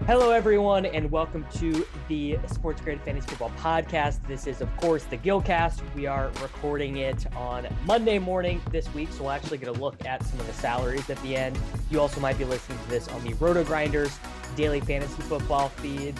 Hello, everyone, and welcome to the Sports Grid Fantasy Football Podcast. This is, of course, the Gillcast. We are recording it on Monday morning this week, so we'll actually get a look at some of the salaries at the end. You also might be listening to this on the RotoGrinders daily fantasy football feed.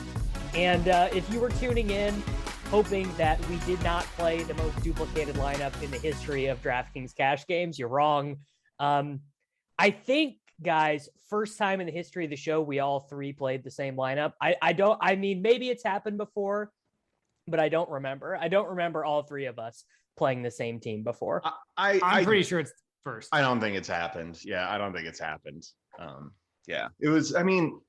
And if you were tuning in, hoping that we did not play the most duplicated lineup in the history of DraftKings cash games, you're wrong. I think, guys, first time in the history of the show, we all three played the same lineup. I mean, maybe it's happened before, but I don't remember. I don't remember all three of us playing the same team before. I'm pretty sure it's first. I don't think it's happened. Yeah, I don't think it's happened. Yeah, it was, I mean,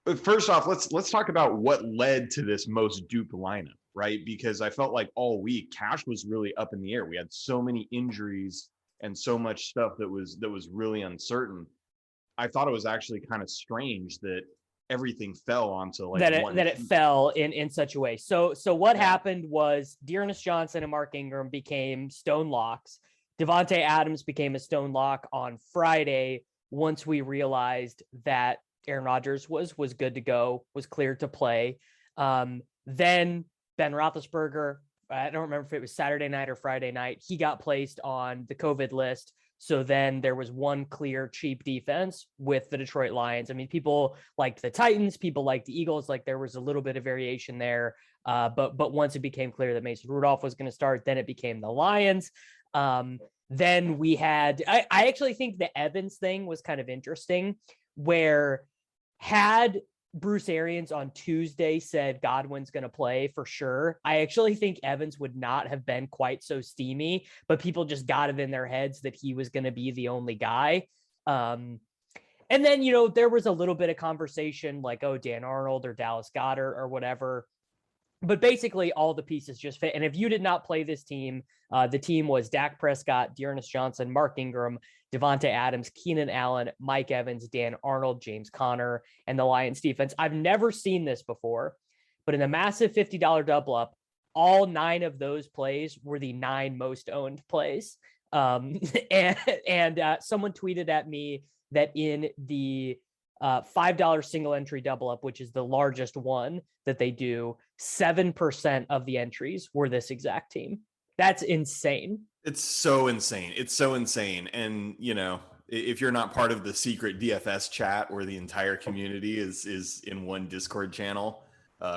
but first off, let's talk about what led to this most duped lineup, right? Because I felt like all week, cash was really up in the air. We had so many injuries and so much stuff that was really uncertain. I thought it was actually kind of strange that everything fell onto like that it fell in such a way. So what happened was Dearness Johnson and Mark Ingram became stone locks. Devontae Adams became a stone lock on Friday once we realized that Aaron Rodgers was good to go, was cleared to play. Then Ben Roethlisberger, I don't remember if it was Saturday night or Friday night, he got placed on the COVID list. So then there was one clear cheap defense with the Detroit Lions. I mean, people liked the Titans, people liked the Eagles. Like there was a little bit of variation there. But once it became clear that Mason Rudolph was going to start, then it became the Lions. Then we had, I actually think the Evans thing was kind of interesting, where had Bruce Arians on Tuesday said Godwin's going to play for sure, I actually think Evans would not have been quite so steamy, but people just got it in their heads that he was going to be the only guy. And then, you know, there was a little bit of conversation like, oh, Dan Arnold or Dallas Goedert or whatever. But basically all the pieces just fit. And if you did not play this team, the team was Dak Prescott, Dearness Johnson, Mark Ingram, Devontae Adams, Keenan Allen, Mike Evans, Dan Arnold, James Conner, and the Lions defense. I've never seen this before, but in a massive $50 double up, all 9 of those plays were the 9 most owned plays. And someone tweeted at me that in the $5 single entry double up, which is the largest one that they do, 7% of the entries were this exact team. That's insane. It's so insane. It's so insane. And, you know, if you're not part of the secret DFS chat where the entire community is in one Discord channel,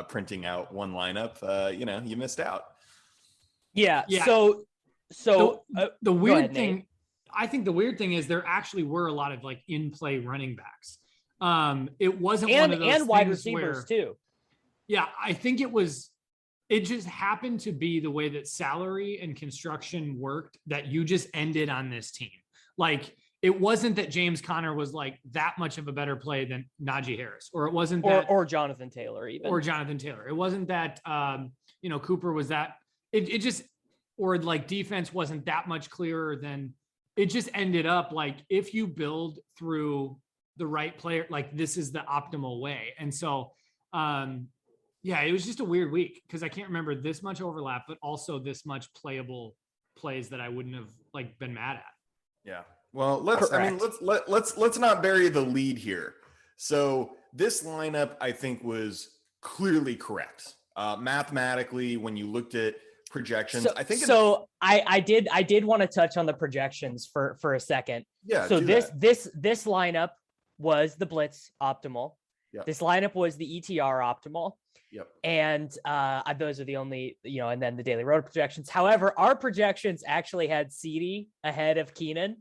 printing out one lineup, you know, you missed out. Yeah. So the weird thing, Nate. I think the weird thing is there actually were a lot of like in play running backs. It wasn't one of those and wide receivers too. Yeah, I think it just happened to be the way that salary and construction worked that you just ended on this team. Like it wasn't that James Conner was like that much of a better play than Najee Harris, or it wasn't that or Jonathan Taylor even. Or Jonathan Taylor. It wasn't that you know, Cooper was that it just, or like defense wasn't that much clearer than it just ended up like if you build through the right player, like this is the optimal way. And so yeah, it was just a weird week because I can't remember this much overlap, but also this much playable plays that I wouldn't have like been mad at. Yeah. Well, let's not bury the lead here. So this lineup, I think, was clearly correct. Mathematically, when you looked at projections, I think I did want to touch on the projections for a second. Yeah. So this lineup was the blitz optimal. Yep. This lineup was the ETR optimal. Yep. And those are the only, you know, and then the daily road projections. However, our projections actually had CeeDee ahead of Keenan,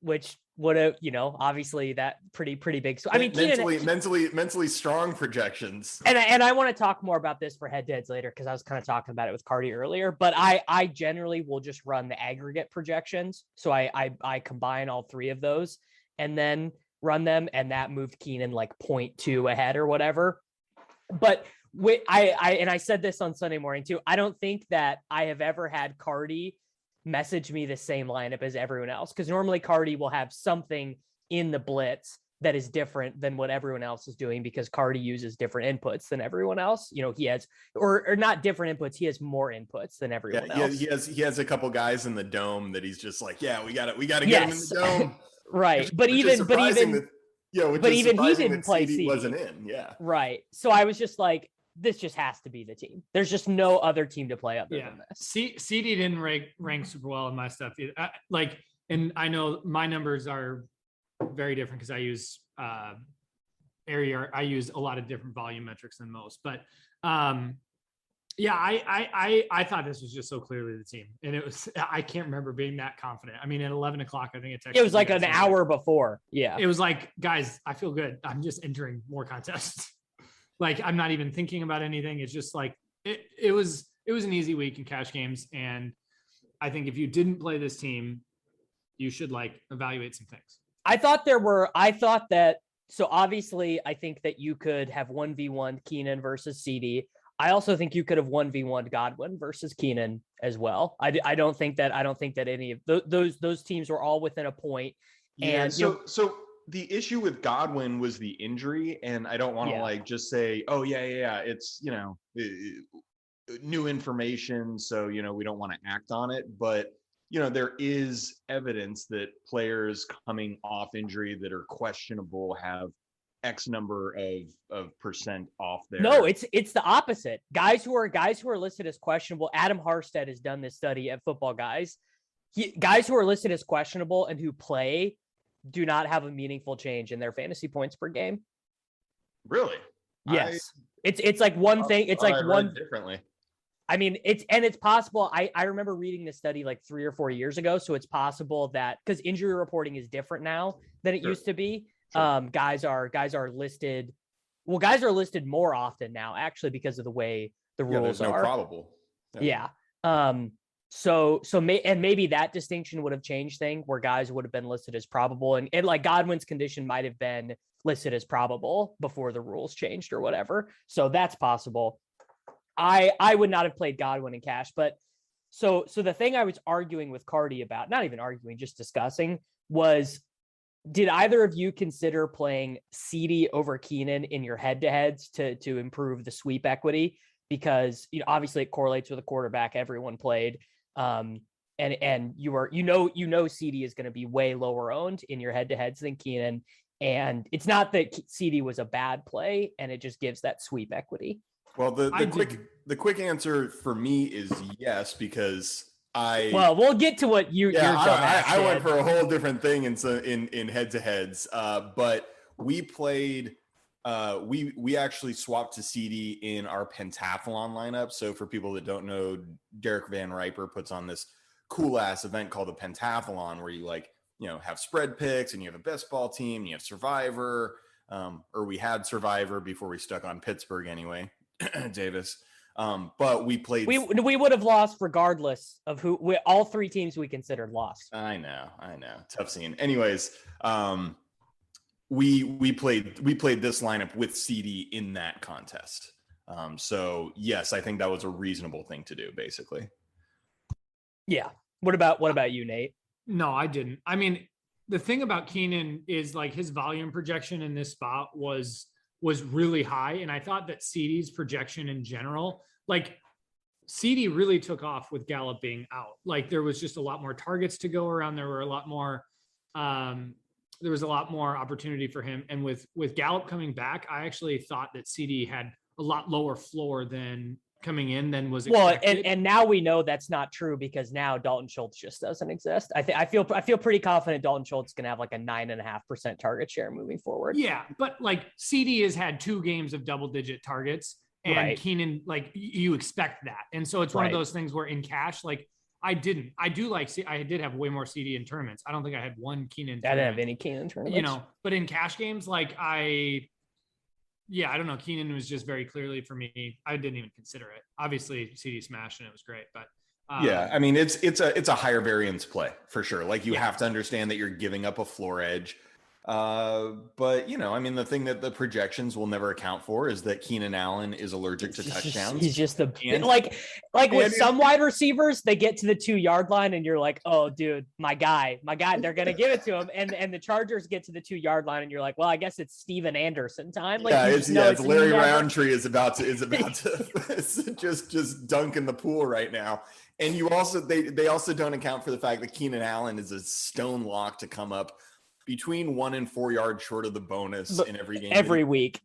which would have, you know, obviously that pretty big. So I mean, mentally strong projections. And I want to talk more about this for head-to-heads later because I was kind of talking about it with Cardi earlier. But I generally will just run the aggregate projections. So I combine all 3 of those and then run them, and that moved Keenan like 0.2 ahead or whatever. But I said this on Sunday morning too. I don't think that I have ever had Cardi message me the same lineup as everyone else, because normally Cardi will have something in the blitz that is different than what everyone else is doing because Cardi uses different inputs than everyone else. He has, or not different inputs. He has more inputs than everyone else. He has a couple guys in the dome that he's just like, yeah, we got to get him in the dome. Right. But even he didn't play CD. Wasn't in. Yeah. Right. So I was just like, this just has to be the team. There's just no other team to play other than this. CD didn't rank super well in my stuff either. And I know my numbers are very different because I use I use a lot of different volume metrics than most, but I thought this was just so clearly the team, and I can't remember being that confident. I mean, at 11 o'clock, I think it was like an hour before. Yeah. It was like, guys, I feel good. I'm just entering more contests. Like, I'm not even thinking about anything. It's just like, it was an easy week in cash games. And I think if you didn't play this team, you should evaluate some things. So obviously I think that you could have 1v1 Keenan versus CD. I also think you could have 1v1 Godwin versus Keenan as well. I don't think that any of those teams were all within a point. Yeah, and so the issue with Godwin was the injury, and I don't want to just say, oh yeah, it's new information, so we don't want to act on it, but there is evidence that players coming off injury that are questionable have X number of percent off there. No, it's the opposite. Guys who are listed as questionable. Adam Harstead has done this study at Football Guys. Guys who are listed as questionable and who play do not have a meaningful change in their fantasy points per game. Really? Yes. It's like one thing. It's like one differently. I mean, it's possible. I remember reading this study like 3 or 4 years ago. So it's possible that because injury reporting is different now than it used to be. Sure. Guys are listed. Well, guys are listed more often now, actually, because of the way the rules are. Probable. Yeah. Maybe that distinction would have changed things where guys would have been listed as probable, and like Godwin's condition might have been listed as probable before the rules changed or whatever. So that's possible. I would not have played Godwin in cash, but so the thing I was arguing with Cardi about, not even arguing, just discussing, was did either of you consider playing CD over Keenan in your head-to-heads to improve the sweep equity? Because obviously it correlates with a quarterback everyone played. And CD is going to be way lower owned in your head-to-heads than Keenan. And it's not that CD was a bad play, and it just gives that sweep equity. Well, the quick answer for me is yes, because we'll get to what I went for a whole different thing in head-to-heads, but we played. We actually swapped to CD in our pentathlon lineup. So for people that don't know, Derek Van Riper puts on this cool ass event called the pentathlon, where you have spread picks and you have a best ball team, and you have Survivor, or we had Survivor before we stuck on Pittsburgh anyway, Davis. But we played. We would have lost regardless of all 3 teams we considered lost. I know, tough scene. Anyways, we played this lineup with CD in that contest. So yes, I think that was a reasonable thing to do, basically. Yeah. What about you, Nate? No, I didn't. I mean, the thing about Keenan is his volume projection in this spot was really high. And I thought that CD's projection in general, CD really took off with Gallup being out. There was just a lot more targets to go around. There were a lot more, there was a lot more opportunity for him. And with Gallup coming back, I actually thought that CD had a lot lower floor than coming in than was expected. Well, and now we know that's not true, because now Dalton Schultz just doesn't exist. I feel pretty confident Dalton Schultz is going to have a 9.5% target share moving forward. Yeah, but CD has had 2 games of double-digit targets, and right. Keenan, you expect that, and so it's one of those things where in cash, I didn't. I did have way more CD in tournaments. I don't think I had one Keenan. I didn't have any Keenan tournaments. But in cash games, I don't know. Keenan was just very clearly for me. I didn't even consider it. Obviously, CD smashed and it was great, but yeah, I mean, it's a higher variance play for sure. You have to understand that you're giving up a floor edge. But I mean, the thing that the projections will never account for is that Keenan Allen is allergic to touchdowns. He's just like with some wide receivers, they get to the 2-yard line and you're like, oh dude, my guy, they're gonna give it to him. And the Chargers get to the 2-yard line and you're like, well, I guess it's Steven Anderson time. Like, it's Larry Roundtree is about to just dunk in the pool right now. And you also they also don't account for the fact that Keenan Allen is a stone lock to come up between 1 and 4 yards short of the bonus in every game. Every week.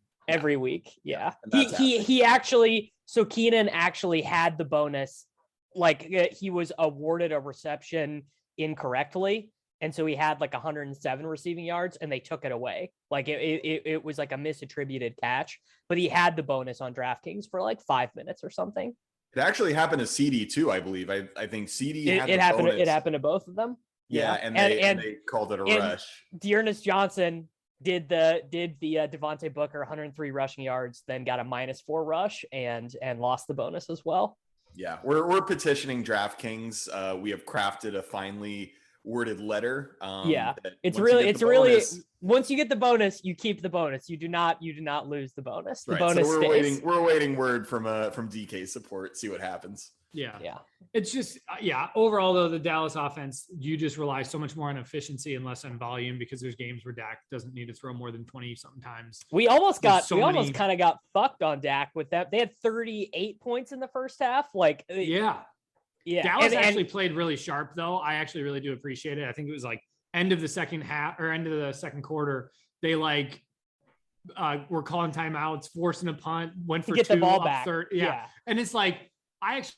Yeah. He actually, so Keenan actually had the bonus. Like he was awarded a reception incorrectly. And so he had like 107 receiving yards and they took it away. Like it was like a misattributed catch, but he had the bonus on DraftKings for like 5 minutes or something. It actually happened to CD too, I believe. I think CD it happened to both of them. Yeah, and they called it a rush. Dearness Johnson did the Devontae Booker 103 rushing yards, then got a -4 rush and lost the bonus as well. Yeah, we're petitioning DraftKings. We have crafted a finely worded letter. It's really once you get the bonus, you keep the bonus. You do not lose the bonus. The bonus so stays. We're waiting word from DK support. See what happens. Yeah. It's just, overall, though, the Dallas offense, you just rely so much more on efficiency and less on volume because there's games where Dak doesn't need to throw more than 20 sometimes. We almost kind of got fucked on Dak with that. They had 38 points in the first half. Like, yeah. Dallas actually played really sharp, though. I actually really do appreciate it. I think it was like end of the second half or end of the second quarter. They were calling timeouts, forcing a punt, went for to get 2 the ball up back. Third. Yeah. And it's like, I actually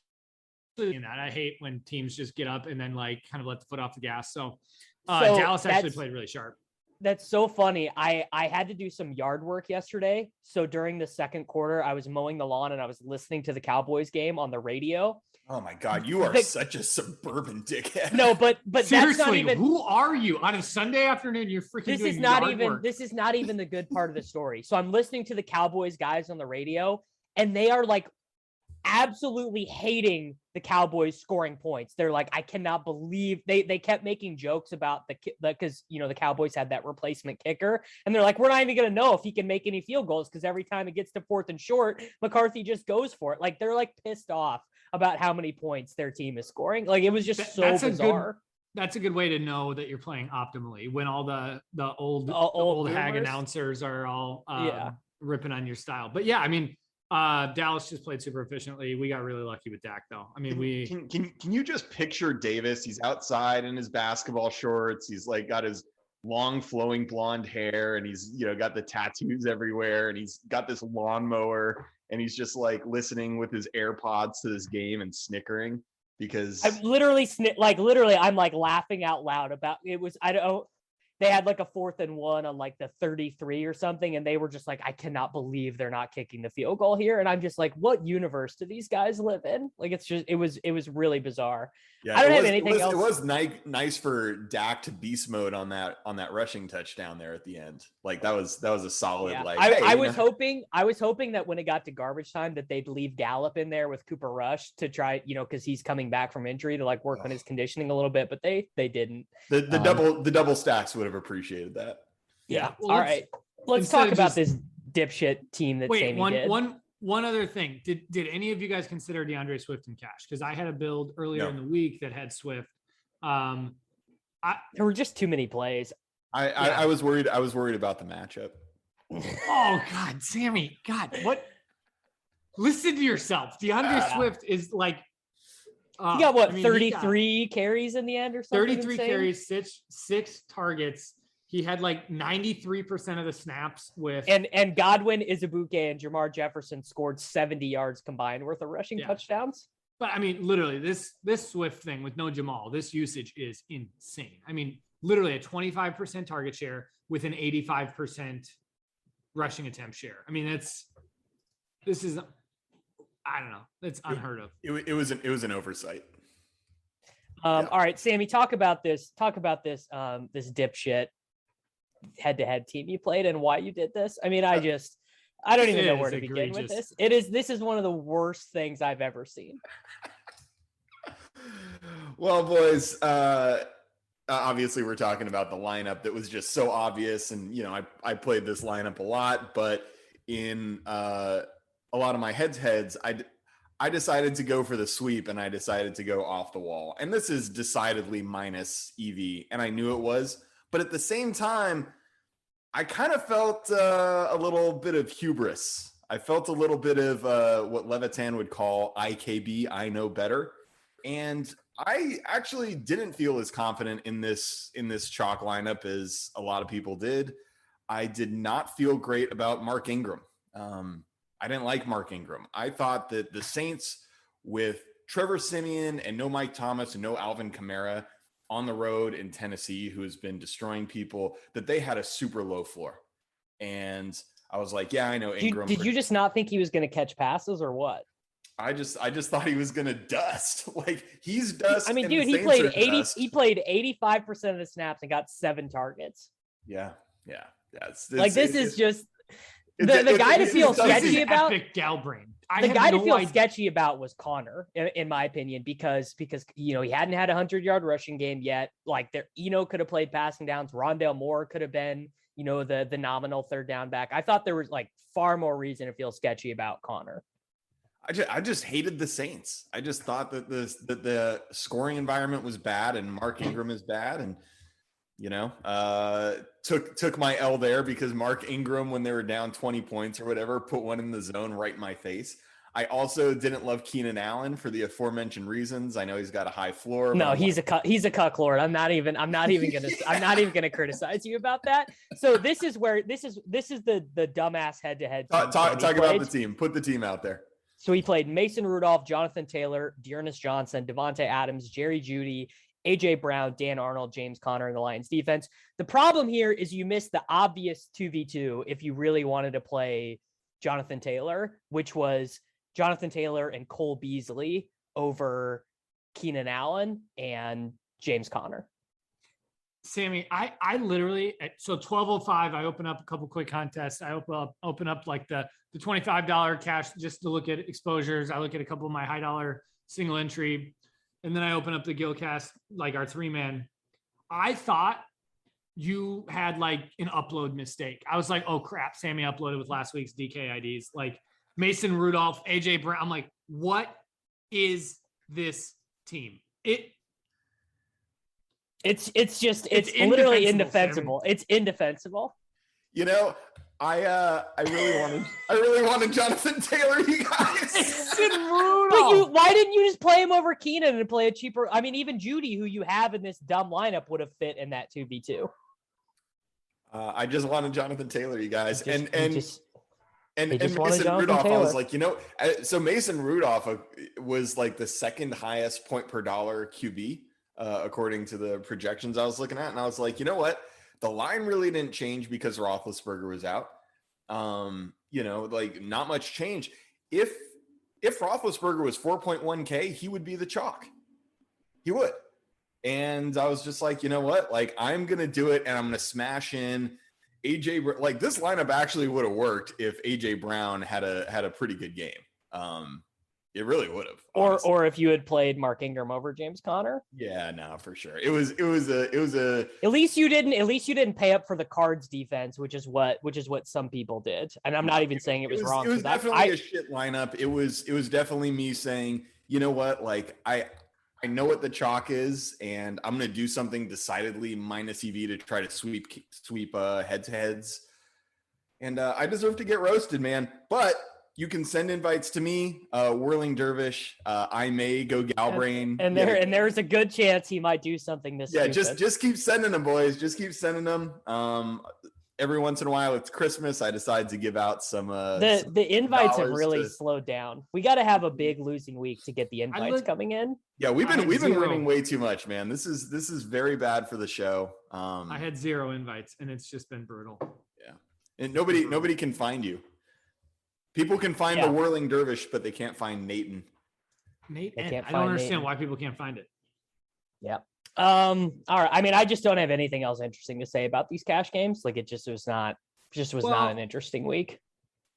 in that. I hate when teams just get up and then like kind of let the foot off the gas. So Dallas actually played really sharp. That's so funny. I had to do some yard work yesterday. So during the second quarter, I was mowing the lawn and I was listening to the Cowboys game on the radio. Oh my God, you are such a suburban dickhead. No, but seriously, that's not even, who are you on a Sunday afternoon? You're freaking this doing is not yard even work. This is not even the good part of the story. So I'm listening to the Cowboys guys on the radio and they are like absolutely hating the Cowboys scoring points. They're like, I cannot believe they kept making jokes about because the Cowboys had that replacement kicker and they're like, we're not even going to know if he can make any field goals because every time it gets to 4th and short, McCarthy just goes for it. Like they're like pissed off about how many points their team is scoring. Like it was just bizarre. That's a good way to know that you're playing optimally when all the old hag announcers are all ripping on your style. But yeah, I mean, Dallas just played super efficiently. We got really lucky with Dak, though. I mean, can you just picture Davis? He's outside in his basketball shorts. He's like got his long flowing blonde hair, and he's got the tattoos everywhere, and he's got this lawnmower, and he's just like listening with his AirPods to this game and snickering because I'm literally I'm like laughing out loud about it. They had like a 4th and 1 on like the 33 or something. And they were just like, I cannot believe they're not kicking the field goal here. And I'm just like, what universe do these guys live in? Like, it was really bizarre. Yeah, I don't have anything else. It was nice for Dak to beast mode on that rushing touchdown there at the end. Like that was a solid, I was hoping that when it got to garbage time that they'd leave Gallup in there with Cooper Rush to try, cause he's coming back from injury to like work on his conditioning a little bit, but they didn't. The double stacks would have appreciated that. Yeah. Well, all right. Let's talk about this dipshit team that Sammy did. One other thing, did any of you guys consider DeAndre Swift in cash? Because I had a build earlier in the week that had Swift. There were just too many plays. I was worried. I was worried about the matchup. Oh God, Sammy, God, what? Listen to yourself. DeAndre Swift is like. He got what? 33 carries in the end or something. 33 carries, six targets. He had like 93% of the snaps with and Godwin, Izabuke, and Jamar Jefferson scored 70 yards combined worth of rushing touchdowns. But I mean, literally, this Swift thing with no Jamal, this usage is insane. I mean, literally a 25% target share with an 85% rushing attempt share. I mean, this is I don't know. It's unheard of. It was an oversight. All right, Sammy, talk about this this dipshit head-to-head team you played and why you did this. I mean, I don't even know where to begin with this. This is one of the worst things I've ever seen. Well, boys, obviously we're talking about the lineup that was just so obvious. And, I played this lineup a lot, but in a lot of my heads, I decided to go for the sweep, and I decided to go off the wall. And this is decidedly minus EV, and I knew it was. But at the same time, I kind of felt a little bit of hubris. I felt a little bit of what Levitan would call IKB, I know better. And I actually didn't feel as confident in this chalk lineup as a lot of people did. I did not feel great about Mark Ingram. I didn't like Mark Ingram. I thought that the Saints, with Trevor Siemian and no Mike Thomas and no Alvin Kamara on the road in Tennessee, who has been destroying people, that they had a super low floor. And I was like, yeah, I know Ingram. Did you just not think he was going to catch passes or what? I just thought he was going to dust. Like, he's dust. I mean, dude, he played 85% of the snaps and got 7 targets. Yeah. This is just the guy to feel sketchy about. Epic gal brain. The guy to feel sketchy about was Connor, in my opinion, because he hadn't had a 100-yard rushing game yet. Like, could have played passing downs. Rondale Moore could have been, the nominal third down back. I thought there was far more reason to feel sketchy about Connor. I just hated the Saints. I just thought that the scoring environment was bad, and Mark Ingram is bad, and took my L there because Mark Ingram, when they were down 20 points or whatever, put one in the zone right in my face. I also didn't love Keenan Allen for the aforementioned reasons. I know he's got a high floor. No, he's a cuck lord. I'm not even gonna criticize you about that. So this is the dumbass head-to-head. Talk about the team. Put the team out there. So he played Mason Rudolph, Jonathan Taylor, Dearness Johnson, Devontae Adams, Jerry Jeudy, AJ Brown, Dan Arnold, James Conner in the Lions defense. The problem here is you missed the obvious 2v2 if you really wanted to play Jonathan Taylor, which was Jonathan Taylor and Cole Beasley over Keenan Allen and James Conner. Sammy, I literally, so 12:05, I open up a couple quick contests. I open up like the $25 cash just to look at exposures. I look at a couple of my high dollar single entry, and then I open up the Gillcast, like our 3-man. I thought you had like an upload mistake. I was like, oh crap, Sammy uploaded with last week's DK IDs. Like Mason Rudolph, AJ Brown. I'm like, what is this team? It's literally indefensible. Sammy. It's indefensible. I really wanted Jonathan Taylor, you guys. But why didn't you just play him over Keenan and play a cheaper? I mean, even Jeudy, who you have in this dumb lineup, would have fit in that 2v2. I just wanted Jonathan Taylor, you guys, and Mason Jonathan Rudolph. Taylor. I was like, so Mason Rudolph was like the second highest point per dollar QB. According to the projections I was looking at. And I was like, you know what? The line really didn't change because Roethlisberger was out. Not much change. If Roethlisberger was 4.1K, he would be the chalk. He would. And I was just like, you know what? Like, I'm going to do it, and I'm going to smash in AJ. Like, this lineup actually would have worked if AJ Brown had a pretty good game. It really would have, or if you had played Mark Ingram over James Conner. Yeah, no, for sure. It was a. At least you didn't pay up for the Cards defense, which is what some people did. And I'm not even saying it was wrong. It was definitely a shit lineup. It was definitely me saying, you know what, like I know what the chalk is, and I'm gonna do something decidedly minus EV to try to sweep head-to-heads. And I deserve to get roasted, man. But you can send invites to me, Whirling Dervish. I may go Galbrain. And there's a good chance he might do something this season. Just keep sending them, boys. Just keep sending them. Every once in a while, it's Christmas. I decide to give out some. The invites have really slowed down. We got to have a big losing week to get the invites coming in. Yeah, we've been winning way too much, man. This is very bad for the show. I had 0 invites, and it's just been brutal. Yeah, and nobody can find you. People can find the Whirling Dervish, but they can't find Nathan. I don't understand why people can't find it. Yeah. All right. I mean, I just don't have anything else interesting to say about these cash games. Like, it just was not an interesting week.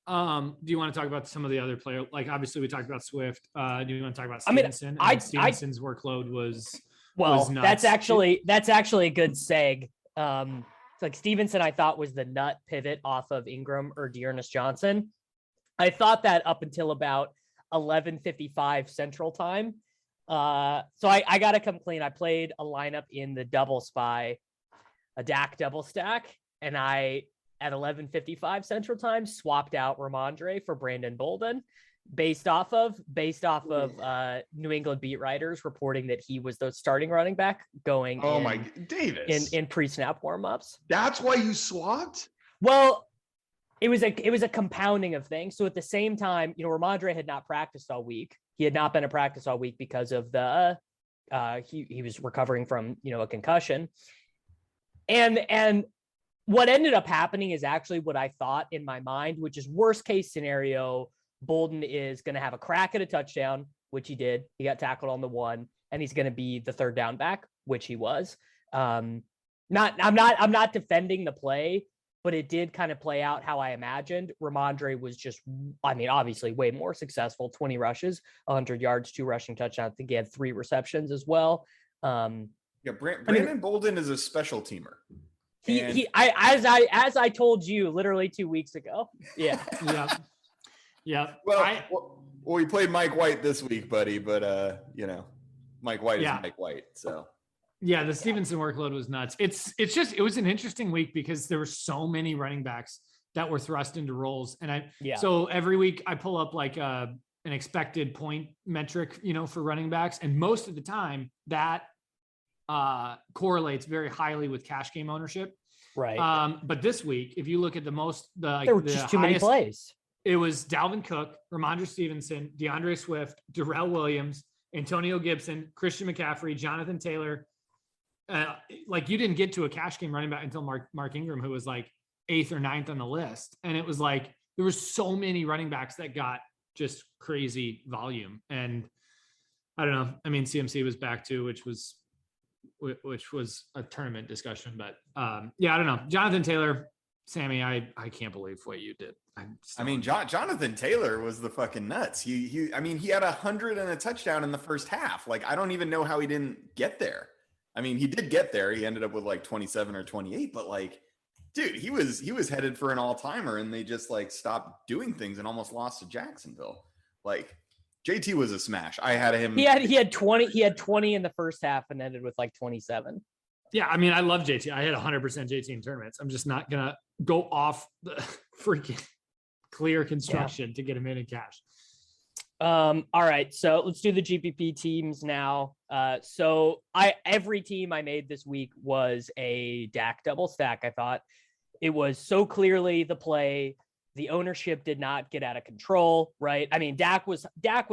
Do you want to talk about some of the other players? Like, obviously, we talked about Swift. Do you want to talk about Stevenson? Stevenson's workload was Well, nuts. that's actually a good seg. Like Stevenson, I thought was the nut pivot off of Ingram or Dearness Johnson. I thought that up until about 11:55 Central Time. So I got to come clean. I played a lineup in the double spy, a Dak double stack, and I at 11:55 Central Time swapped out Ramondre for Brandon Bolden, based off of New England beat writers reporting that he was the starting running back going. Oh my Davis in pre-snap warmups. That's why you swapped? Well, it was a compounding of things. So at the same time, Ramondre had not practiced all week. He had not been at practice all week because of the he was recovering from a concussion. And what ended up happening is actually what I thought in my mind, which is worst case scenario. Bolden is going to have a crack at a touchdown, which he did. He got tackled on the one, and he's going to be the third down back, which he was. I'm not defending the play, but it did kind of play out how I imagined. Ramondre was just, obviously way more successful. 20 rushes, 100 yards, 2 rushing touchdowns. I think he had 3 receptions as well. Brandon Bolden is a special teamer. As I told you literally 2 weeks ago. Yeah. Yeah. Yeah. Well, we played Mike White this week, buddy, but Mike White is Mike White. So yeah, the Stevenson workload was nuts. It was an interesting week because there were so many running backs that were thrust into roles. And so every week I pull up like an expected point metric, for running backs. And most of the time that correlates very highly with cash game ownership. Right. But this week, if you look at there were just too many plays. It was Dalvin Cook, Ramondre Stevenson, DeAndre Swift, Darrell Williams, Antonio Gibson, Christian McCaffrey, Jonathan Taylor. You didn't get to a cash game running back until Mark Ingram, who was like 8th or 9th on the list. And it was like, there were so many running backs that got just crazy volume. And I don't know. CMC was back too, which was a tournament discussion, but I don't know. Jonathan Taylor, Sammy, I can't believe what you did. Jonathan Taylor was the fucking nuts. He had 100 and a touchdown in the first half. Like, I don't even know how he didn't get there. He did get there. He ended up with like 27 or 28, but like, dude, he was headed for an all-timer, and they just like stopped doing things and almost lost to Jacksonville. Like, JT was a smash. I had him. He had 20 in the first half and ended with like 27. Yeah, I love JT. I had 100% JT in tournaments. I'm just not gonna go off the freaking clear construction to get him in cash. All right, so let's do the GPP teams now. Every team I made this week was a Dak double stack. I thought it was so clearly the play. The ownership did not get out of control, right? Dak was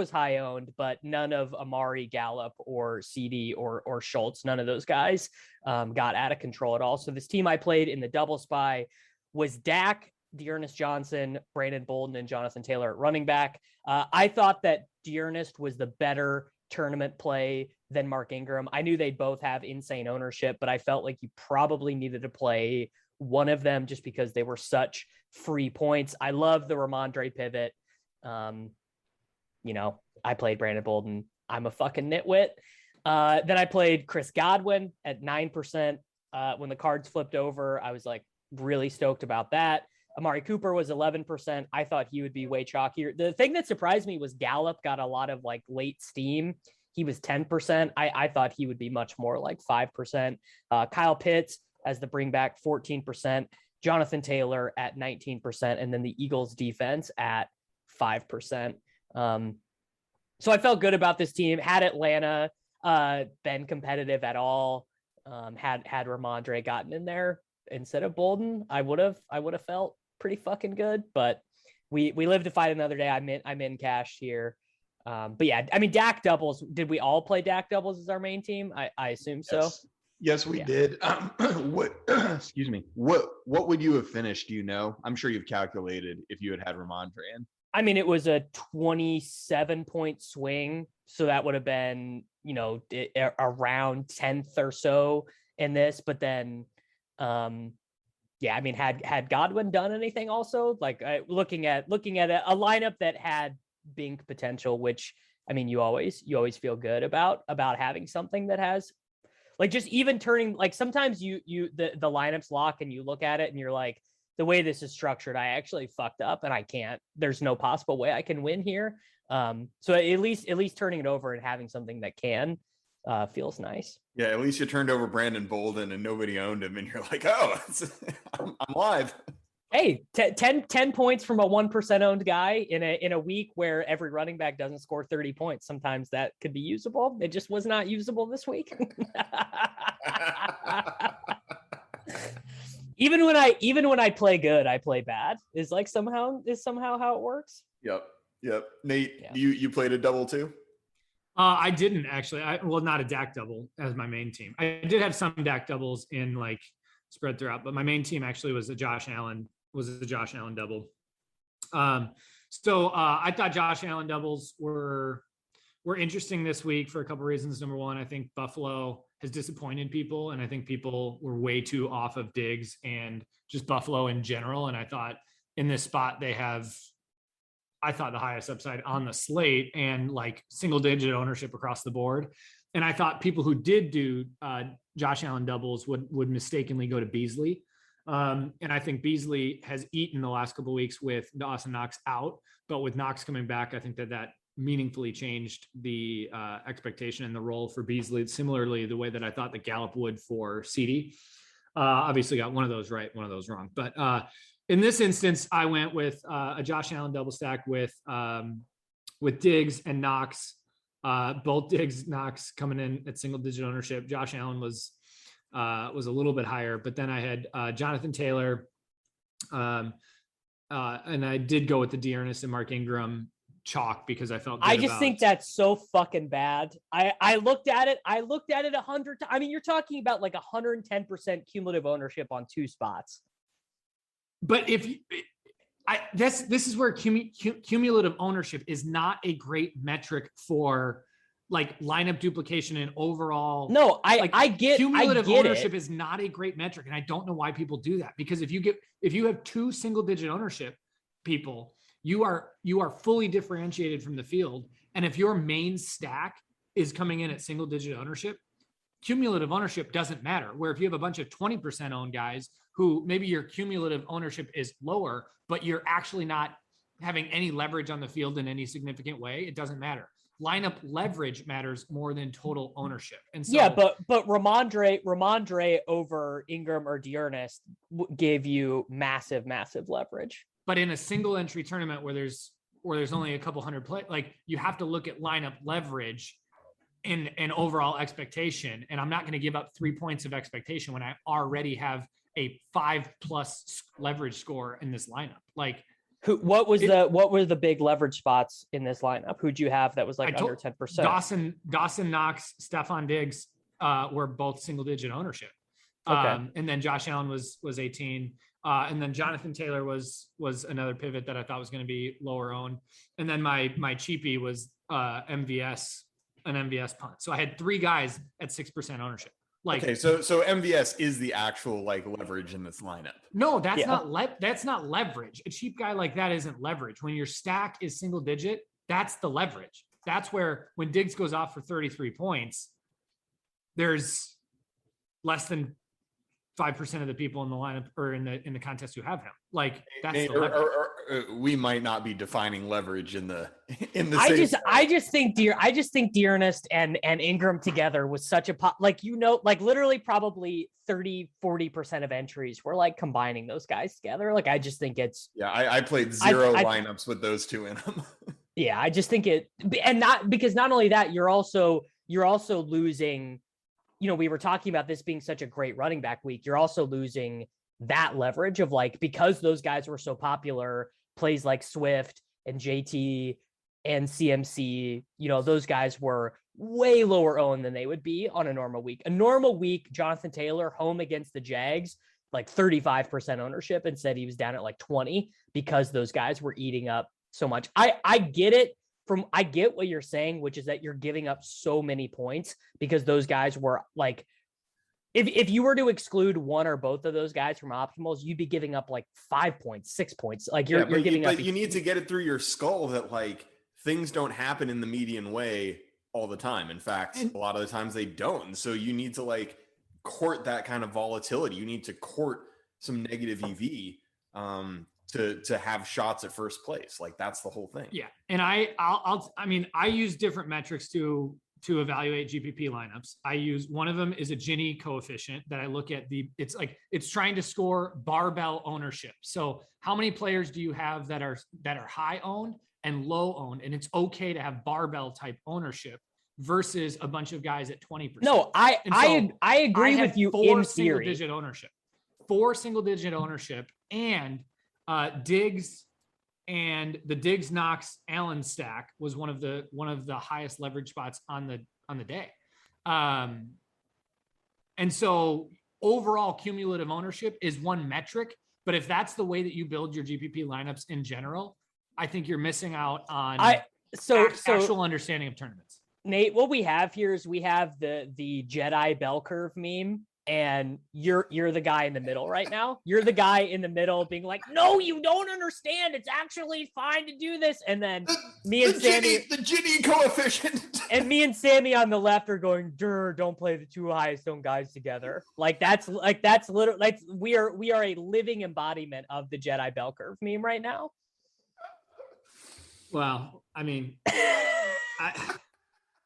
high owned, but none of Amari, Gallup, or CD or Schultz, none of those guys got out of control at all. So this team I played in the double spy was Dak, Dearness Johnson, Brandon Bolden, and Jonathan Taylor at running back. I thought that Dearness was the better tournament play than Mark Ingram. I knew they'd both have insane ownership, but I felt like you probably needed to play one of them just because they were such free points. I love the Ramondre pivot. I played Brandon Bolden. I'm a fucking nitwit. Then I played Chris Godwin at 9%. When the cards flipped over, I was like really stoked about that. Amari Cooper was 11%. I thought he would be way chalkier. The thing that surprised me was Gallup got a lot of like late steam. He was 10%. I thought he would be much more like 5%. Kyle Pitts as the bring back, 14%. Jonathan Taylor at 19%. And then the Eagles defense at 5%. So I felt good about this team. Had Atlanta been competitive at all, had Ramondre gotten in there instead of Bolden, I would have felt pretty fucking good. But we live to fight another day. I'm in cash here. But yeah, Dak doubles. Did we all play Dak doubles as our main team? I assume so. Yes, we did. Excuse me. What would you have finished? Do you know? I'm sure you've calculated if you had Ramondre in. It was a 27-point swing. So that would have been, around 10th or so in this. But then, had Godwin done anything also? Like looking at a lineup that had Bink potential, which, you always feel good about having something that has Like just even turning, like sometimes the lineups lock and you look at it and you're like, the way this is structured, I actually fucked up and I can't, there's no possible way I can win here. So at least turning it over and having something that can feels nice. Yeah, at least you turned over Brandon Bolden and nobody owned him, and you're like, oh, I'm live. Hey, 10 points from a 1% owned guy in a week where every running back doesn't score 30 points. Sometimes that could be usable. It just was not usable this week. Even when I play good, I play bad. Is somehow how it works. Yep. Nate, Yeah. you played a double too? I didn't actually. Not a DAC double as my main team. I did have some DAC doubles in like spread throughout, but my main team actually was a Josh Allen double. So I thought Josh Allen doubles were interesting this week for a couple of reasons. Number one, I think Buffalo has disappointed people, and I think people were way too off of Diggs and just Buffalo in general. And I thought in this spot they have, I thought, the highest upside on the slate and like single digit ownership across the board. And I thought people who did do Josh Allen doubles would mistakenly go to Beasley. And I think Beasley has eaten the last couple of weeks with Dawson Knox out, but with Knox coming back, I think that meaningfully changed the expectation and the role for Beasley. Similarly, the way that I thought that Gallup would for CD. Obviously got one of those right, one of those wrong. But in this instance, I went with a Josh Allen double stack with Diggs and Knox. Both Diggs, Knox coming in at single digit ownership. Josh Allen was a little bit higher, but then I had Jonathan Taylor, and I did go with the Dearness and Mark Ingram chalk because I felt good think that's so fucking bad. I looked at it 100 times. I mean, you're talking about like 110% cumulative ownership on two spots. But this is where cumulative ownership is not a great metric for like lineup duplication and overall. No, I get cumulative ownership it. is not a great metric, and I don't know why people do that, because if you have two single digit ownership people, you are fully differentiated from the field. And if your main stack is coming in at single digit ownership, cumulative ownership doesn't matter. Where if you have a bunch of 20% owned guys who maybe your cumulative ownership is lower, but you're actually not having any leverage on the field in any significant way, it doesn't matter. Lineup leverage matters more than total ownership. And so, yeah, but Ramondre over Ingram or Dearness gave you massive leverage. But in a single entry tournament where there's only a couple hundred play, like you have to look at lineup leverage and overall expectation. And I'm not going to give up 3 points of expectation when I already have a 5+ leverage score in this lineup. Like what were the big leverage spots in this lineup? Who'd you have that was like under 10%? Dawson Knox, Stephon Diggs were both single digit ownership. Okay. And then Josh Allen was 18. And then Jonathan Taylor was another pivot that I thought was going to be lower owned. And then my cheapie was an MVS punt. So I had 3 guys at 6% ownership. Like, okay, so MVS is the actual like leverage in this lineup. No, that's not leverage. A cheap guy like that isn't leverage. When your stack is single digit, that's the leverage. That's where when Diggs goes off for 33 points, there's less than 5% of the people in the lineup or in the contest who have him. Like that's the leverage. We might not be defining leverage in the I just think Dearness and Ingram together was such a like literally probably 30-40% of entries were like combining those guys together. Like I just think it's I played zero lineups with those two in them. Yeah, I just think not only that, you're also losing. You know, we were talking about this being such a great running back week. You're also losing that leverage of like, because those guys were so popular, plays like Swift and JT and CMC, you know, those guys were way lower owned than they would be on a normal week. A normal week, Jonathan Taylor home against the Jags, like 35% ownership, and said he was down at like 20 because those guys were eating up so much. I get it. I get what you're saying, which is that you're giving up so many points because those guys were like, if you were to exclude one or both of those guys from optimals, you'd be giving up like 5 points, 6 points. Like you're giving up. But you need to get it through your skull that like things don't happen in the median way all the time. In fact, a lot of the times they don't. And so you need to like court that kind of volatility. You need to court some negative EV to have shots at first place. Like that's the whole thing. Yeah. And I use different metrics to evaluate GPP lineups. I use, one of them is a Gini coefficient that I look at it's trying to score barbell ownership. So how many players do you have that are high owned and low owned? And it's okay to have barbell type ownership versus a bunch of guys at 20%. No, I agree with you in theory. Four single digit ownership and Diggs and the Diggs Knox Allen stack was one of the highest leverage spots on the day. And so overall cumulative ownership is one metric, but if that's the way that you build your GPP lineups in general, I think you're missing out on actual understanding of tournaments. Nate, what we have here is we have the Jedi bell curve meme, and you're the guy in the middle right now. You're the guy in the middle being like, no, you don't understand. It's actually fine to do this. And then Sammy, the Gini coefficient. And me and Sammy on the left are going, don't play the two highest owned guys together. That's literally like we are a living embodiment of the Jedi bell curve meme right now. Well, I mean,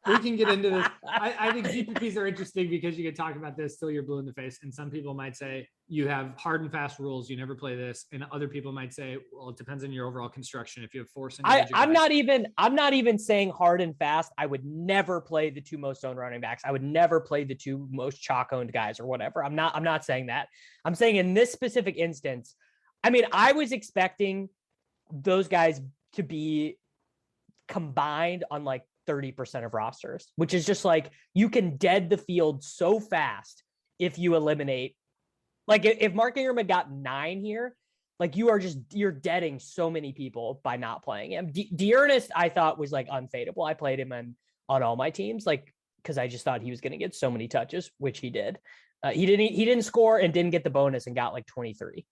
we can get into this. I think GPPs are interesting because you can talk about this till you're blue in the face. And some people might say you have hard and fast rules. You never play this. And other people might say, well, it depends on your overall construction. If you have four single digit I'm not even saying hard and fast. I would never play the two most owned running backs. I would never play the two most chalk owned guys or whatever. I'm not saying that. I'm saying in this specific instance, I mean, I was expecting those guys to be combined on like 30% of rosters, which is just like, you can dead the field so fast if you eliminate, like if Mark Ingram had got 9 here, like you're deading so many people by not playing him. D'Ernest, I thought was like unfadeable. I played him on all my teams, like, cause I just thought he was going to get so many touches, which he did. He didn't score and didn't get the bonus and got like 23.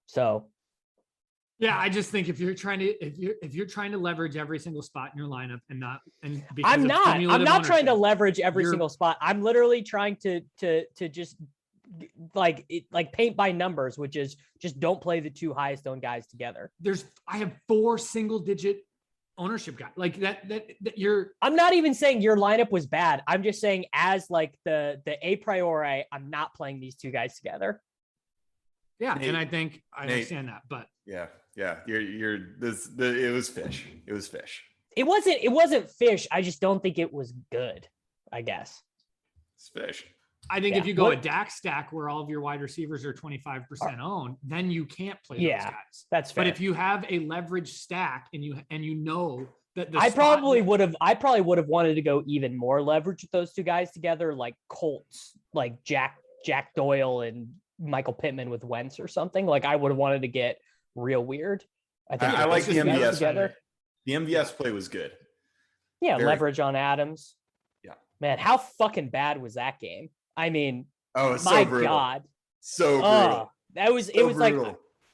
So yeah, I just think if you're trying to leverage every single spot in your lineup I'm not trying to leverage every single spot. I'm literally trying to just like paint by numbers, which is just don't play the two highest owned guys together. I have 4 single digit ownership guys like that you're. I'm not even saying your lineup was bad. I'm just saying as like the a priori, I'm not playing these two guys together. Yeah, Nate, and I think I understand that, but yeah, it was fish. It was fish. It wasn't fish. I just don't think it was good, I guess. It's fish. I think if you go a DAX stack where all of your wide receivers are 25% owned, then you can't play those guys. That's fair. But if you have a leverage stack and you know that I probably would have wanted to go even more leverage with those two guys together, like Colts, like Jack Doyle and Michael Pittman with Wentz or something. Like I would have wanted to get real weird. I like the MVS together. The MVS play was good. Yeah, leverage on Adams. Yeah, man, how fucking bad was that game? I mean, my God, so brutal. It was like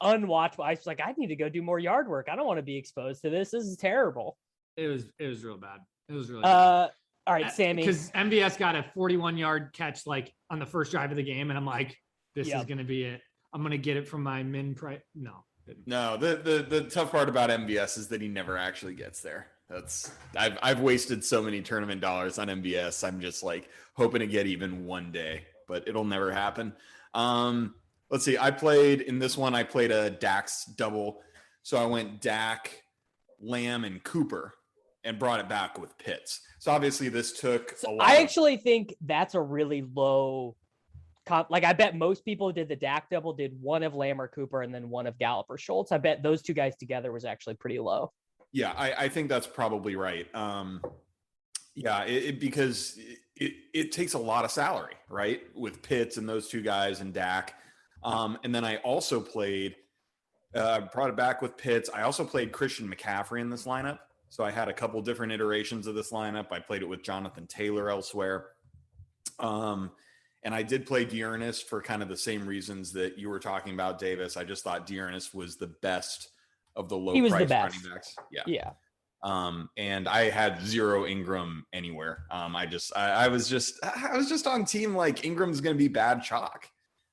unwatchable. I was like, I need to go do more yard work. I don't want to be exposed to this. This is terrible. It was real bad. It was really bad. All right, Sammy, because MVS got a 41-yard catch like on the first drive of the game, and I'm like, this is going to be it. I'm going to get it from my min price. No, the tough part about MVS is that he never actually gets there. I've wasted so many tournament dollars on MVS. I'm just like hoping to get even one day, but it'll never happen. Let's see. I played a Dax double. So I went Dak, Lamb, and Cooper and brought it back with Pitts. So obviously this took a lot. I actually think that's a really low like I bet most people did the Dak double, did one of Lamb or Cooper and then one of Gallup or Schultz. I bet those two guys together was actually pretty low. Yeah, I think that's probably right. Because it takes a lot of salary, right? With Pitts and those two guys and Dak. And then I also played, brought it back with Pitts. I also played Christian McCaffrey in this lineup. So I had a couple different iterations of this lineup. I played it with Jonathan Taylor elsewhere. And I did play D'Ernest for kind of the same reasons that you were talking about, Davis. I just thought D'Ernest was the best of the low price running backs. Yeah. And I had 0 Ingram anywhere. I was just on team like Ingram's going to be bad chalk,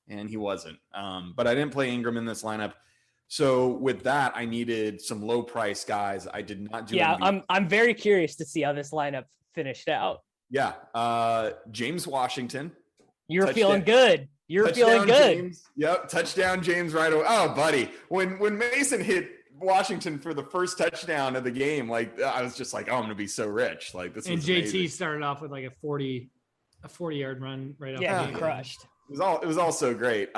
and he wasn't. But I didn't play Ingram in this lineup. So with that, I needed some low price guys. I did not do. Yeah, MVP. I'm very curious to see how this lineup finished out. Yeah, James Washington. You're feeling good. You're feeling good. James. Yep, touchdown James right away. Oh, buddy, when Mason hit Washington for the first touchdown of the game, like I was just like, oh, I'm gonna be so rich. Like this. And was JT amazing. started off with like a 40-yard run right off. Yeah, the he crushed. It was all so great.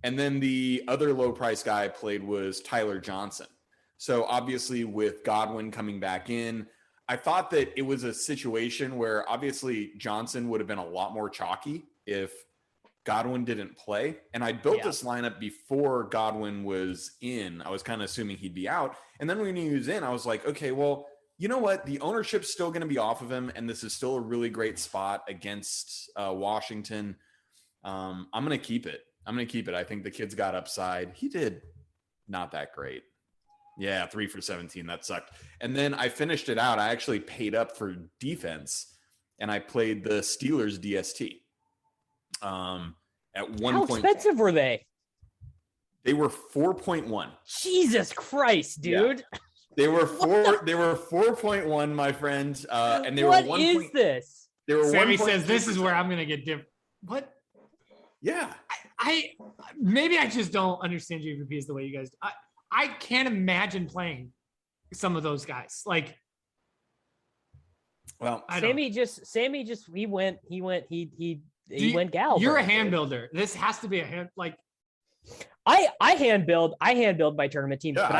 And then the other low price guy I played was Tyler Johnson. So obviously with Godwin coming back in, I thought that it was a situation where obviously Johnson would have been a lot more chalky if Godwin didn't play. And I built this lineup before Godwin was in. I was kind of assuming he'd be out. And then when he was in, I was like, okay, well, you know what? The ownership's still going to be off of him. And this is still a really great spot against Washington. I'm going to keep it. I think the kid's got upside. He did not that great. Yeah, 3 for 17. That sucked. And then I finished it out. I actually paid up for defense, and I played the Steelers DST. At one How point, expensive were they? They were 4.1. Jesus Christ, dude! Yeah. They were 4. They were 4.1, my friend. And they what were 1. is this? They were. Sammy says this is where I'm gonna get different. What? Yeah. I maybe I just don't understand GPPs the way you guys do. I can't imagine playing some of those guys. Like, well, Sammy just he went gal. You're a hand builder. This has to be a hand like. I hand build my tournament teams, Yeah, but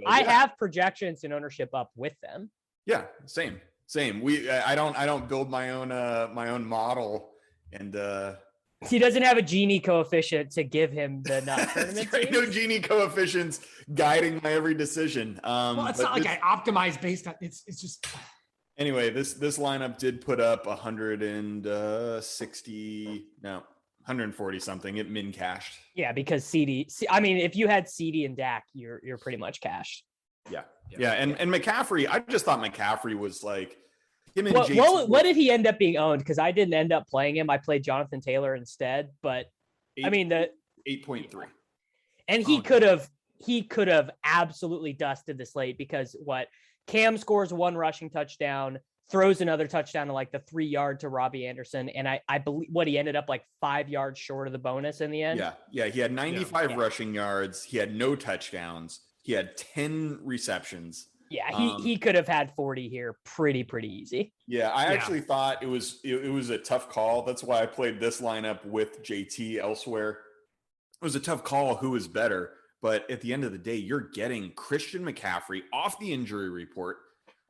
I have projections and ownership up with them. Yeah, same. I don't build my own model, and he doesn't have a Gini coefficient to give him the tournament right, no Gini coefficients guiding my every decision. Well, it's not like I optimize based on it's just. Anyway, this lineup did put up 140 something. It min cashed. Yeah, because CD. I mean, if you had CD and Dak, you're pretty much cashed. Yeah. And McCaffrey, I just thought McCaffrey was like him and what did he end up being owned? Because I didn't end up playing him. I played Jonathan Taylor instead. But I mean the 8.3, and he could have absolutely dusted the slate because Cam scores 1 rushing touchdown, throws another touchdown to like the 3-yard to Robbie Anderson. And I believe he ended up like 5 yards short of the bonus in the end. Yeah. He had 95 rushing yards. He had no touchdowns. He had 10 receptions. Yeah. He could have had 40 here. Pretty easy. Yeah. I actually thought it was a tough call. That's why I played this lineup with JT elsewhere. It was a tough call. Who was better? But at the end of the day, you're getting Christian McCaffrey off the injury report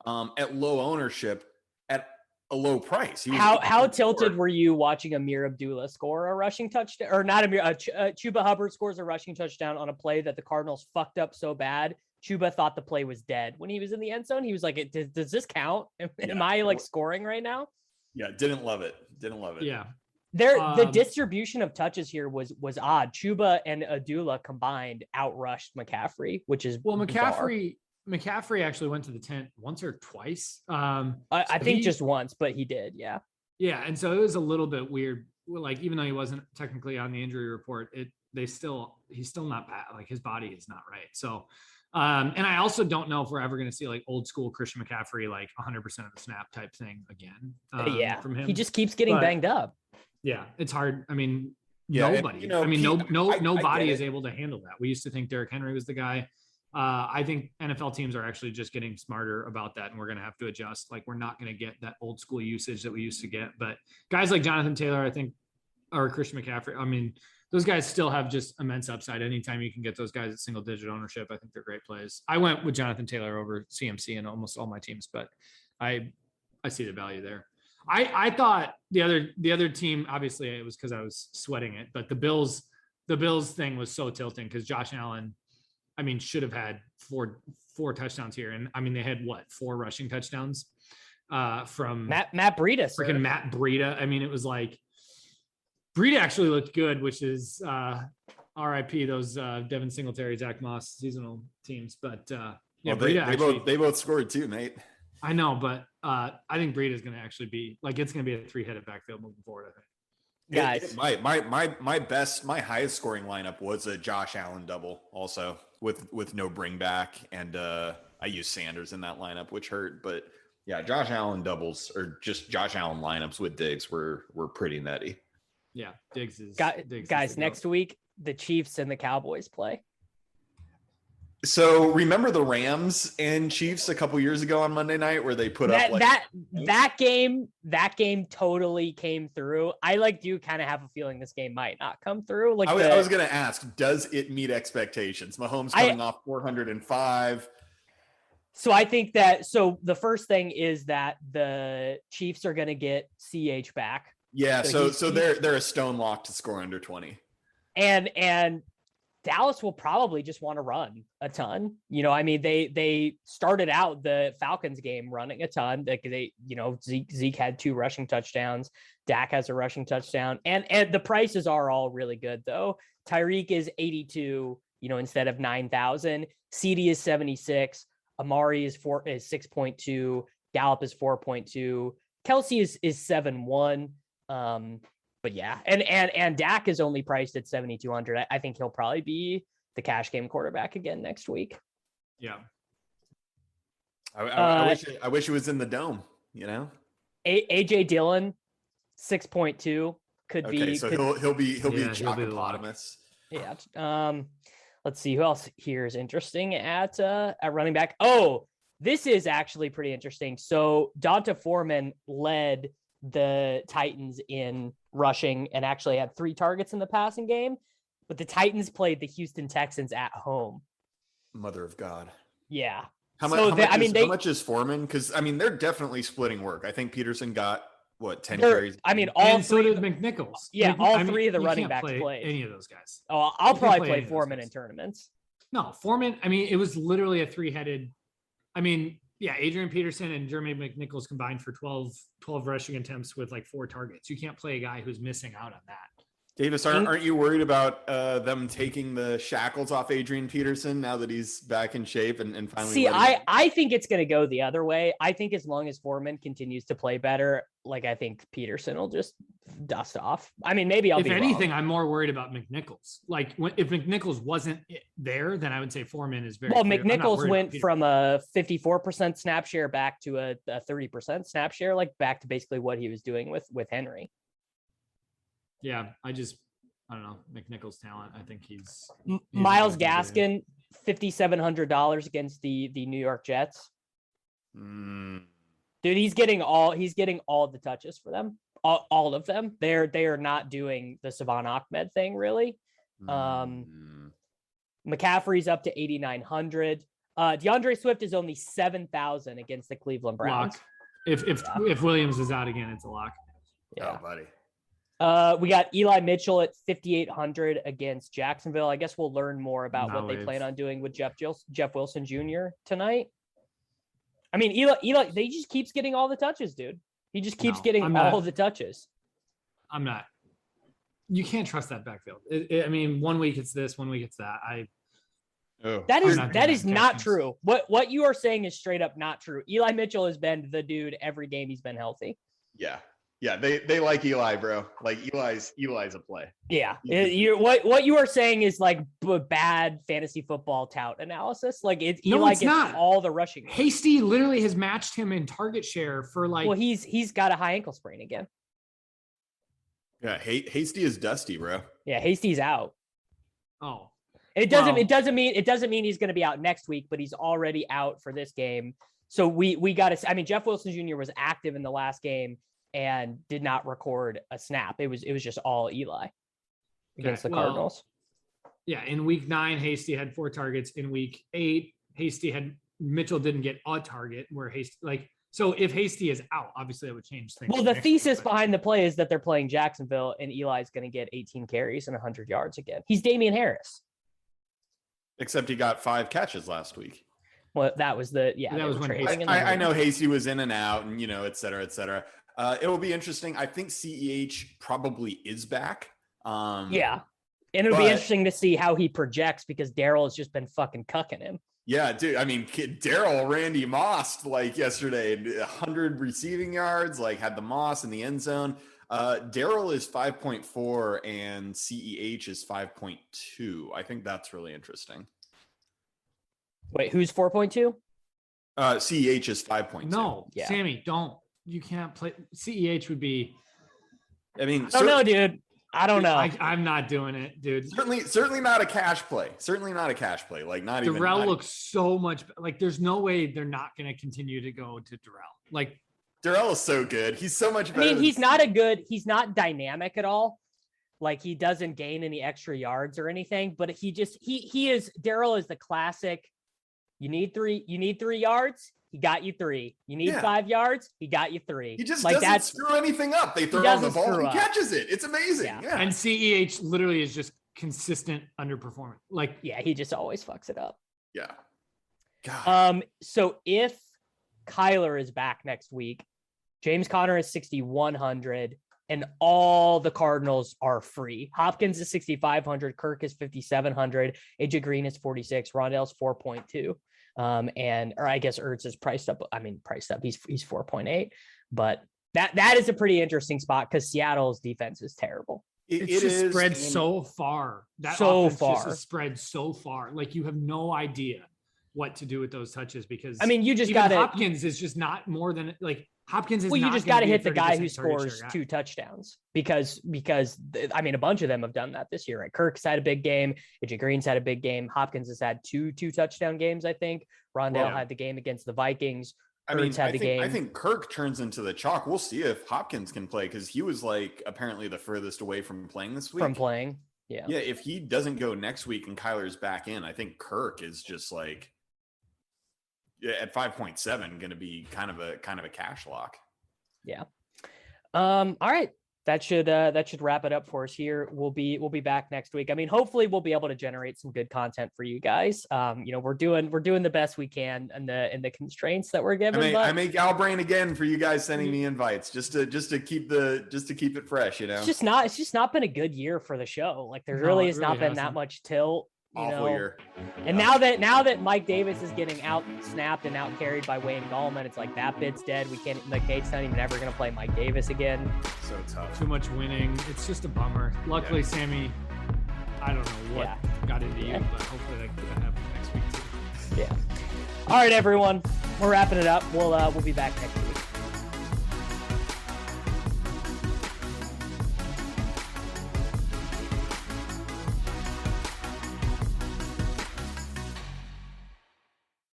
at low ownership at a low price. How tilted were you watching Amir Abdullah score a rushing touchdown, or not Amir? Chuba Hubbard scores a rushing touchdown on a play that the Cardinals fucked up so bad. Chuba thought the play was dead when he was in the end zone. He was like, "Does this count? Am I like scoring right now?" Yeah, didn't love it. Yeah. The distribution of touches here was odd. Chuba and Abdullah combined outrushed McCaffrey, which is McCaffrey actually went to the tent once or twice. I think just once, but he did. Yeah. Yeah. And so it was a little bit weird. Like, even though he wasn't technically on the injury report, he's still not bad. Like, his body is not right. So, and I also don't know if we're ever going to see like old school Christian McCaffrey, like 100% of the snap type thing again. From him. He just keeps getting banged up. Yeah. It's hard. I mean, nobody. No body is able to handle that. We used to think Derrick Henry was the guy. I think NFL teams are actually just getting smarter about that, and we're going to have to adjust. Like, we're not going to get that old school usage that we used to get. But guys like Jonathan Taylor, I think, or Christian McCaffrey, I mean, those guys still have just immense upside. Anytime you can get those guys at single digit ownership, I think they're great plays. I went with Jonathan Taylor over CMC in almost all my teams, but I see the value there. I thought the other team, obviously it was because I was sweating it, but the Bills thing was so tilting because Josh Allen, I mean, should have had four touchdowns here. And I mean, they had 4 rushing touchdowns from Matt Breida. Freaking Matt Breida. I mean, it was like Breida actually looked good, which is RIP those Devin Singletary, Zach Moss seasonal teams. But Yeah, well, they both scored too, mate. I know, but I think Breida's going to actually be like it's going to be a 3-headed backfield moving forward. I think. Guys, my highest scoring lineup was a Josh Allen double, also with no bring back, and I used Sanders in that lineup, which hurt, but yeah, Josh Allen doubles or just Josh Allen lineups with Diggs were pretty nutty. Yeah, Diggs is guys. Next week, the Chiefs and the Cowboys play. So remember the Rams and Chiefs a couple years ago on Monday night where they put up that game totally came through. I do kind of have a feeling this game might not come through. I was going to ask, does it meet expectations? Mahomes coming off 405. So I think that the first thing is that the Chiefs are going to get CH back. Yeah, so they're a stone lock to score under 20. And Dallas will probably just want to run a ton. They started out the Falcons game running a ton. Zeke had 2 rushing touchdowns. Dak has a rushing touchdown. And the prices are all really good though. Tyreek is 82, instead of 9,000. CD is 76. Amari is 6.2. Gallup is 4.2. Kelsey is 7.1. But yeah, and Dak is only priced at 7,200. I think he'll probably be the cash game quarterback again next week. Yeah. I wish it was in the dome, AJ Dillon, 6.2 could be. So he'll be a Chocopotamus. Yeah. Let's see who else here is interesting at running back. Oh, this is actually pretty interesting. So Donta Foreman led the Titans in rushing and actually had 3 targets in the passing game, but the Titans played the Houston Texans at home. Mother of God. Yeah. How much is Foreman? Because they're definitely splitting work. I think Peterson got 10 carries. So did McNichols. Yeah, all 3 of the running backs played. Any of those guys. Oh, I'll probably play Foreman in tournaments. No, Foreman. It was literally a 3-headed. Yeah, Adrian Peterson and Jermaine McNichols combined for 12 rushing attempts with 4 targets. You can't play a guy who's missing out on that. Davis, aren't you worried about them taking the shackles off Adrian Peterson now that he's back in shape and finally? See, I think it's going to go the other way. I think as long as Foreman continues to play better, I think Peterson will just dust off. Maybe I'll be wrong. If anything, I'm more worried about McNichols. If McNichols wasn't there, then I would say Foreman is very well. McNichols went from a 54% snap share back to a 30% snap share, back to basically what he was doing with Henry. Yeah, I don't know McNichols' talent. I think he's Myles Gaskin, $5,700 against the New York Jets. Dude, he's getting all the touches for them. All of them. They are not doing the Savon Ahmed thing really. McCaffrey's up to 8,900. DeAndre Swift is only 7,000 against the Cleveland Browns. Lock. If Williams is out again, it's a lock. Yeah, oh, buddy. We got Eli Mitchell at 5,800 against Jacksonville. I guess we'll learn more about what they plan on doing with Jeff Wilson Jr. tonight. Eli, they just keeps getting all the touches, dude. He just keeps getting all the touches. I'm not. You can't trust that backfield. 1 week it's this, 1 week it's that. That is not true. What you are saying is straight up not true. Eli Mitchell has been the dude every game he's been healthy. Yeah, they like Eli, bro. Eli's a play. Yeah, what you are saying is bad fantasy football tout analysis. Eli gets not. All the rushing. Hasty literally has matched him in target share for Well, he's got a high ankle sprain again. Yeah, Hasty is dusty, bro. Yeah, Hasty's out. Oh, it doesn't mean he's going to be out next week, but he's already out for this game. So we got to. Jeff Wilson Jr. was active in the last game and did not record a snap. It was just all Eli against the Cardinals. Yeah, in week 9, Hasty had 4 targets. In week 8, Mitchell didn't get a target. Where Hasty so if Hasty is out, obviously that would change things. Well, the thesis behind the play is that they're playing Jacksonville and Eli's going to get 18 carries and 100 yards again. He's Damian Harris. Except he got 5 catches last week. Well, that was when I know Hasty was in and out and et cetera, et cetera. It will be interesting. I think CEH probably is back. Yeah. And it'll be interesting to see how he projects because Daryl has just been fucking cucking him. Yeah, dude. I mean, Daryl Randy Moss like yesterday, 100 receiving yards, like had the Moss in the end zone. Daryl is 5.4 and CEH is 5.2. I think that's really interesting. Wait, who's 4.2? CEH is 5.2. No, yeah. Sammy, don't. You can't play. CEH would be. I mean, I don't know, dude. I don't know. I'm not doing it, dude. Certainly not a cash play. Certainly not a cash play. Like not even. Darrell looks so much like. There's no way they're not going to continue to go to Darrell. Like Darrell is so good. He's so much better. I mean, he's not dynamic at all. Like he doesn't gain any extra yards or anything, but he is Darrell is the classic. You need 3 yards. He got you 3. You need 5 yards. He got you 3. He just like doesn't screw anything up. They throw on the ball. He catches it. It's amazing. Yeah. And CEH literally is just consistent underperforming. Like, yeah, he just always fucks it up. Yeah. God. So if Kyler is back next week, James Conner is 6,100, and all the Cardinals are free. Hopkins is 6,500. Kirk is 5,700. AJ Green is 46. Rondell's 4.2. Or I guess Ertz is priced up. I mean, priced up. He's 4.8. But that is a pretty interesting spot because Seattle's defense is terrible. It's just spread so far. That so far just spread so far. Like you have no idea what to do with those touches because I mean, you just got Hopkins is just not more than like Hopkins is. Well, you just got to hit the guy who scores 2 touchdowns because I mean, a bunch of them have done that this year. Right? Kirk's had a big game. AJ Green's had a big game. Hopkins has had two touchdown games. I think Rondell had the game against the Vikings. I think Kirk turns into the chalk. We'll see if Hopkins can play because he was like apparently the furthest away from playing this week. Yeah. Yeah. If he doesn't go next week and Kyler's back in, I think Kirk is just like at 5.7 going to be kind of a cash lock. Yeah. All right. That should wrap it up for us here. We'll be back next week. I mean, hopefully we'll be able to generate some good content for you guys. We're doing the best we can in the constraints that we're given. I make Albrain again for you guys sending me invites just to keep it fresh. You know, it's just not been a good year for the show. Like there really has not been that much tilt. Awful year. And now that Mike Davis is getting out snapped and out carried by Wayne Gallman, it's like that bit's dead. We can't. Like Nate's not even ever gonna play Mike Davis again. So tough. Too much winning. It's just a bummer. Luckily, Sammy, I don't know what got into you, but hopefully that could happen next week too. Yeah. All right, everyone. We're wrapping it up. We'll be back next week.